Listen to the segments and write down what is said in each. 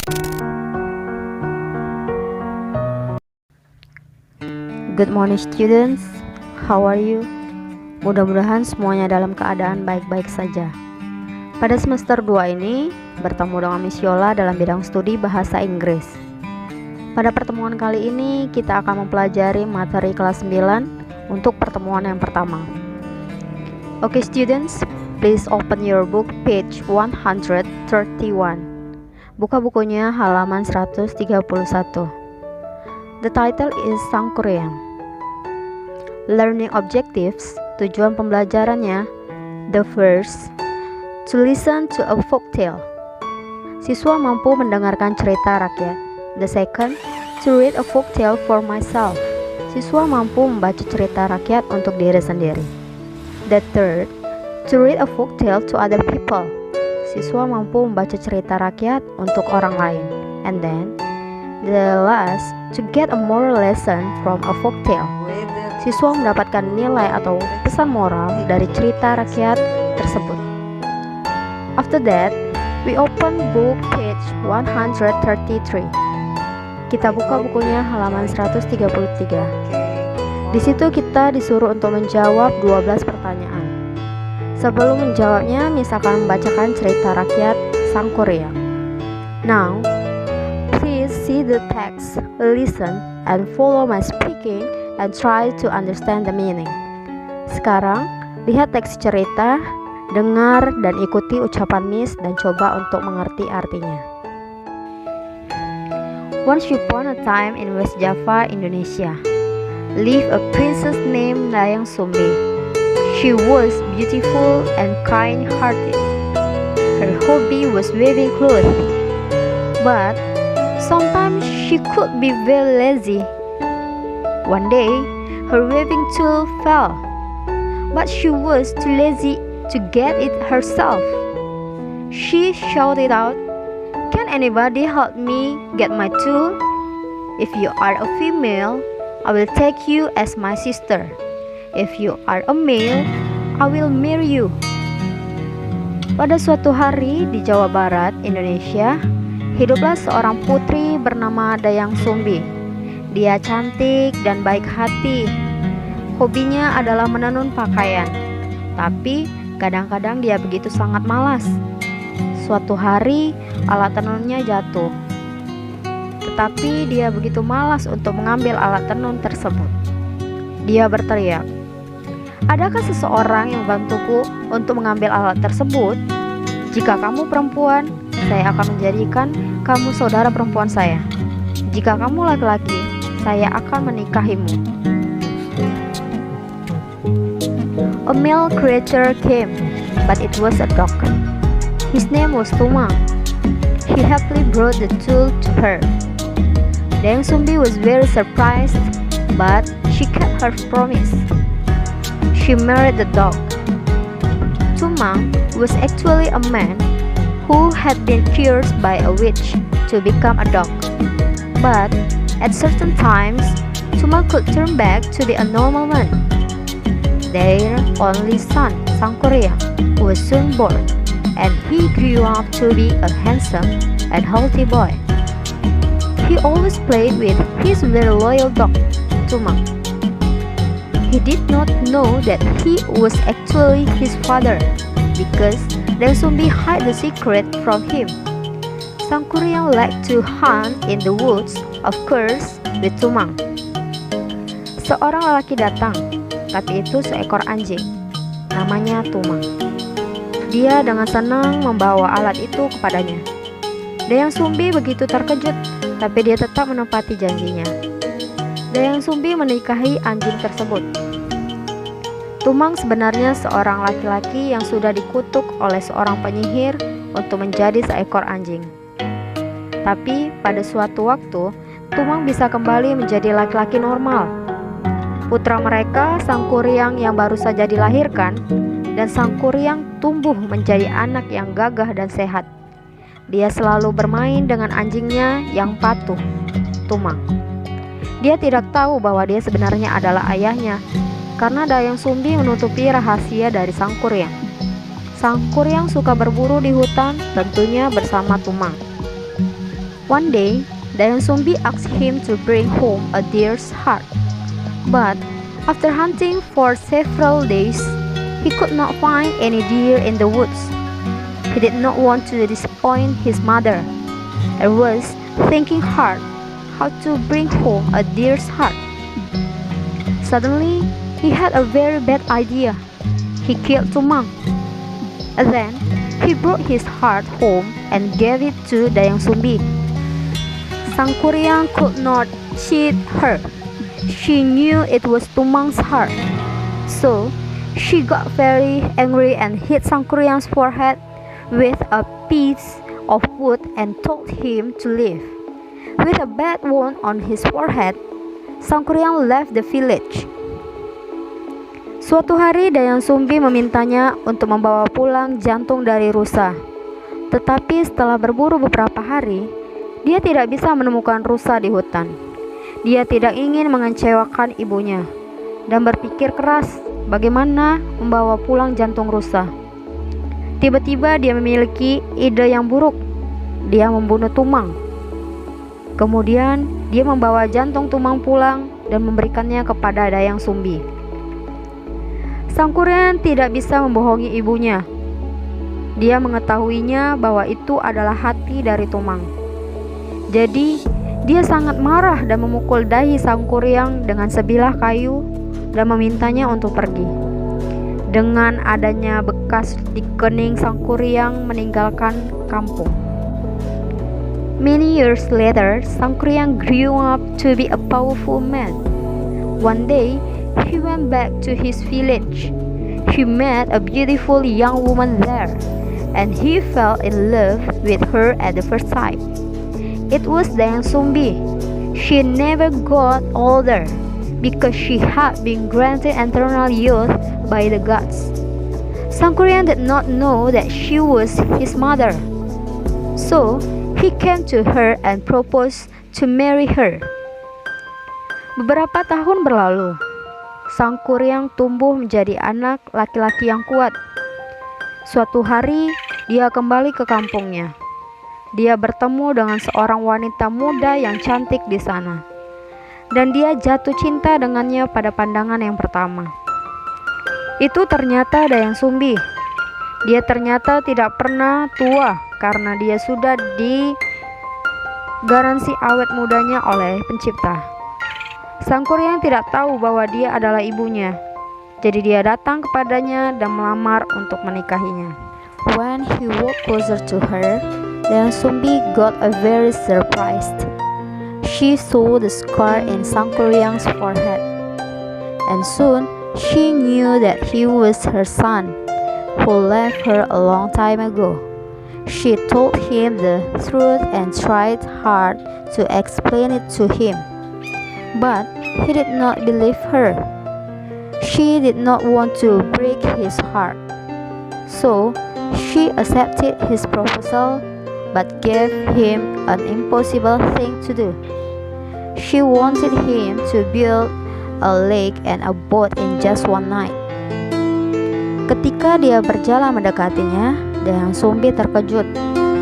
Good morning students, how are you? Mudah-mudahan semuanya dalam keadaan baik-baik saja. Pada semester 2 ini, bertemu dengan Miss Yola dalam bidang studi bahasa Inggris. Pada pertemuan kali ini, kita akan mempelajari materi kelas 9 untuk pertemuan yang pertama. Oke students, please open your book page 131. Buka bukunya halaman 131. The title is Sangkuriang. Learning objectives, tujuan pembelajarannya. The first, to listen to a folktale. Siswa mampu mendengarkan cerita rakyat. The second, to read a folktale for myself. Siswa mampu membaca cerita rakyat untuk diri sendiri. The third, to read a folktale to other people. Siswa mampu membaca cerita rakyat untuk orang lain. And then, the last, to get a moral lesson from a folktale. Siswa mendapatkan nilai atau pesan moral dari cerita rakyat tersebut. After that, we open book page 133. Kita buka bukunya halaman 133. Di situ kita disuruh untuk menjawab 12 pertanyaan. Sebelum menjawabnya, Miss akan membacakan cerita rakyat Sangkuriang. Now, please see the text, listen, and follow my speaking, and try to understand the meaning. Sekarang, lihat teks cerita, dengar dan ikuti ucapan Miss dan coba untuk mengerti artinya. Once upon a time in West Java, Indonesia, lived a princess named Dayang Sumbi. She was beautiful and kind-hearted. Her hobby was weaving clothes, but sometimes she could be very lazy. One day, her weaving tool fell, but she was too lazy to get it herself. She shouted out, "Can anybody help me get my tool? If you are a female, I will take you as my sister. If you are a male, I will marry you." Pada suatu hari di Jawa Barat, Indonesia, hiduplah seorang putri bernama Dayang Sumbi. Dia cantik dan baik hati. Hobinya adalah menenun pakaian. Tapi kadang-kadang dia begitu sangat malas. Suatu hari alat tenunnya jatuh. Tetapi dia begitu malas untuk mengambil alat tenun tersebut. Dia berteriak, "Adakah seseorang yang membantuku untuk mengambil alat tersebut? Jika kamu perempuan, saya akan menjadikan kamu saudara perempuan saya. Jika kamu laki-laki, saya akan menikahimu." A male creature came, but it was a dog. His name was Tumang. He happily brought the tool to her. Dayang Sumbi was very surprised, but she kept her promise. She married the dog. Tumang was actually a man who had been cursed by a witch to become a dog. But at certain times, Tumang could turn back to be a normal man. Their only son, Sangkuriang, was soon born, and he grew up to be a handsome and healthy boy. He always played with his very loyal dog, Tumang. He did not know that he was actually his father, because Dayang Sumbi hid the secret from him. Sangkuriang liked to hunt in the woods, of course, with Tumang. Seorang lelaki datang, tapi itu seekor anjing. Namanya Tumang. Dia dengan senang membawa alat itu kepadanya. Dayang Sumbi begitu terkejut, tapi dia tetap menepati janjinya. Dayang Sumbi menikahi anjing tersebut. Tumang sebenarnya seorang laki-laki yang sudah dikutuk oleh seorang penyihir untuk menjadi seekor anjing. Tapi pada suatu waktu, Tumang bisa kembali menjadi laki-laki normal. Putra mereka, Sangkuriang yang baru saja dilahirkan, dan Sangkuriang tumbuh menjadi anak yang gagah dan sehat. Dia selalu bermain dengan anjingnya yang patuh, Tumang. Dia tidak tahu bahwa dia sebenarnya adalah ayahnya, karena Dayang Sumbi menutupi rahasia dari Sangkuriang. Sangkuriang suka berburu di hutan, tentunya bersama Tumang. One day, Dayang Sumbi asked him to bring home a deer's heart. But after hunting for several days, he could not find any deer in the woods. He did not want to disappoint his mother and was thinking hard how to bring home a deer's heart. Suddenly, he had a very bad idea. He killed Tumang. Then, he brought his heart home and gave it to Dayang Sumbi. Sangkuriang could not cheat her. She knew it was Tumang's heart. So, she got very angry and hit Sangkuriang's forehead with a piece of wood and told him to leave. With a bad wound on his forehead, Sangkuriang left the village. Suatu hari Dayang Sumbi memintanya untuk membawa pulang jantung dari rusa. Tetapi setelah berburu beberapa hari, dia tidak bisa menemukan rusa di hutan. Dia tidak ingin mengecewakan ibunya dan berpikir keras bagaimana membawa pulang jantung rusa. Tiba-tiba dia memiliki ide yang buruk. Dia membunuh Tumang. Kemudian dia membawa jantung Tumang pulang dan memberikannya kepada Dayang Sumbi. Sangkuriang tidak bisa membohongi ibunya. Dia mengetahuinya bahwa itu adalah hati dari Tumang. Jadi, dia sangat marah dan memukul dahi Sangkuriang dengan sebilah kayu dan memintanya untuk pergi. Dengan adanya bekas di kening, Sangkuriang meninggalkan kampung. Many years later, Sangkuriang grew up to be a powerful man. One day, he went back to his village. He met a beautiful young woman there, and he fell in love with her at the first sight. It was Dayang Sumbi. She never got older because she had been granted eternal youth by the gods. Sangkuriang did not know that she was his mother. So, he came to her and proposed to marry her. Beberapa tahun berlalu. Sangkuriang tumbuh menjadi anak laki-laki yang kuat. Suatu hari, dia kembali ke kampungnya. Dia bertemu dengan seorang wanita muda yang cantik di sana. Dan dia jatuh cinta dengannya pada pandangan yang pertama. Itu ternyata Dayang Sumbi. Dia ternyata tidak pernah tua karena dia sudah digaransi awet mudanya oleh Pencipta. Sangkuriang tidak tahu bahwa dia adalah ibunya. Jadi dia datang kepadanya dan melamar untuk menikahinya. When he walked closer to her, Dayang Sumbi got a very surprised. She saw the scar in Sangkuriang's forehead, and soon she knew that he was her son, who left her a long time ago. She told him the truth and tried hard to explain it to him. But he did not believe her. She did not want to break his heart. So she accepted his proposal but gave him an impossible thing to do. She wanted him to build a lake and a boat in just one night. Ketika dia berjalan mendekatinya, Dayang Sumbi terkejut.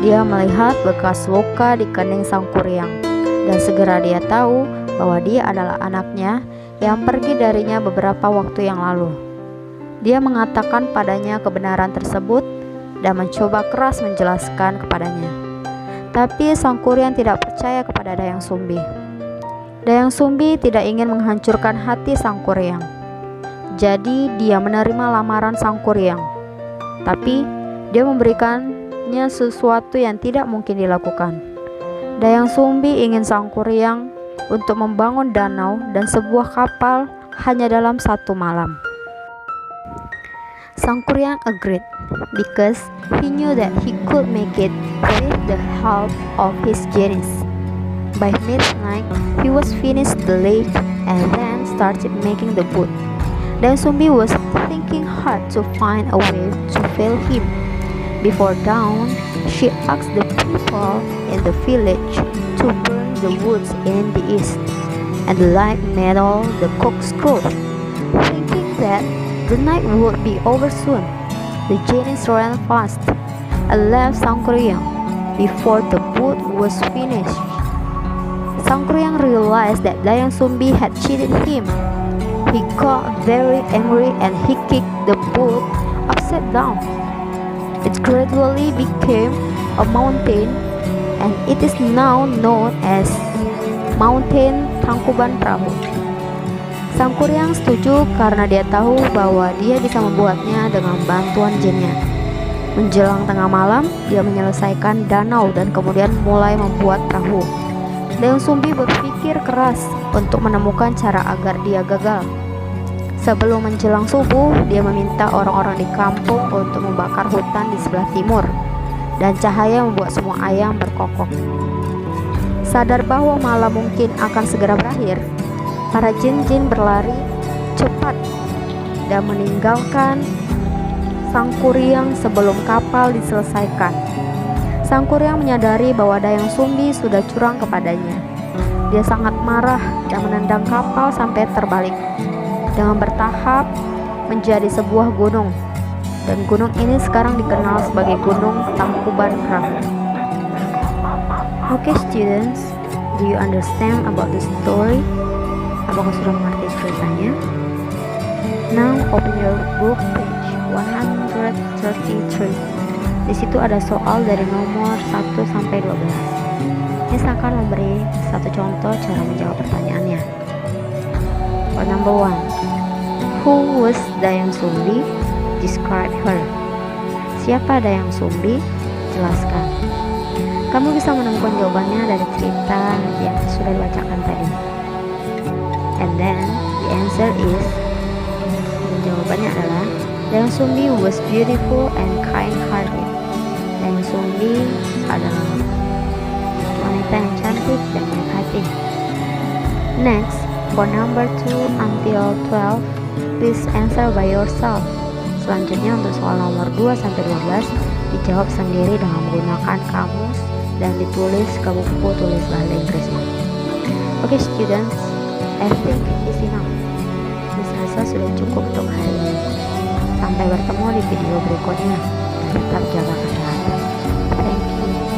Dia melihat bekas luka di kening Sangkuriang dan segera dia tahu bahwa dia adalah anaknya yang pergi darinya beberapa waktu yang lalu. Dia mengatakan padanya kebenaran tersebut dan mencoba keras menjelaskan kepadanya. Tapi Sangkuriang tidak percaya kepada Dayang Sumbi. Dayang Sumbi tidak ingin menghancurkan hati Sangkuriang. Jadi dia menerima lamaran Sangkuriang. Tapi dia memberikannya sesuatu yang tidak mungkin dilakukan. Dayang Sumbi ingin Sangkuriang untuk membangun danau dan sebuah kapal hanya dalam satu malam. Sangkuriang agreed because he knew that he could make it with the help of his genies. By midnight, he was finished the lake and then started making the boat. Dayang Sumbi was thinking hard to find a way to fail him. Before dawn, she asked the people in the village to burn the woods in the east and light metal the corkscrew. Thinking that the night would be over soon, the genies ran fast and left Sangkuriang before the wood was finished. Sang Kuryang realized that Dayang Sumbi had cheated him. He got very angry and he kicked the wood upside down. It gradually became a mountain and it is now known as Mountain Tangkuban Perahu. Sang Kuryang setuju karena dia tahu bahwa dia bisa membuatnya dengan bantuan jinnya. Menjelang tengah malam, dia menyelesaikan danau dan kemudian mulai membuat perahu. Dayang Sumbi berpikir keras untuk menemukan cara agar dia gagal. Sebelum menjelang subuh, dia meminta orang-orang di kampung untuk membakar hutan di sebelah timur, dan cahaya membuat semua ayam berkokok. Sadar bahwa malam mungkin akan segera berakhir, para jin-jin berlari cepat dan meninggalkan Sang Kuryang sebelum kapal diselesaikan. Sang Kuryang menyadari bahwa Dayang Sumbi sudah curang kepadanya. Dia sangat marah dan menendang kapal sampai terbalik dengan bertahap menjadi sebuah gunung, dan gunung ini sekarang dikenal sebagai Gunung Tangkuban Perahu. Okay students, do you understand about the story? Apakah sudah mengerti ceritanya? Now open your book page 133. Di situ ada soal dari nomor 1 sampai 12. Miss akan memberi satu contoh cara menjawab pertanyaannya. For number 1, who was Dayang Sumbi? Describe her. Siapa Dayang Sumbi? Jelaskan. Kamu bisa menemukan jawabannya dari cerita yang sudah dibacakan tadi. And then the answer is, jawabannya adalah Dayang Sumbi was beautiful and kind-hearted. Dayang Sumbi adalah wanita yang cantik dan baik hati. Next, for number 2 until 12, please answer by yourself. Selanjutnya untuk soal nomor 2 sampai 12 dijawab sendiri dengan menggunakan kamus dan ditulis ke buku tulis bahasa Inggrisnya. Okay students, I think it's enough. Saya rasa sudah cukup untuk hari ini. Sampai bertemu di video berikutnya. Tetap jaga kesehatan.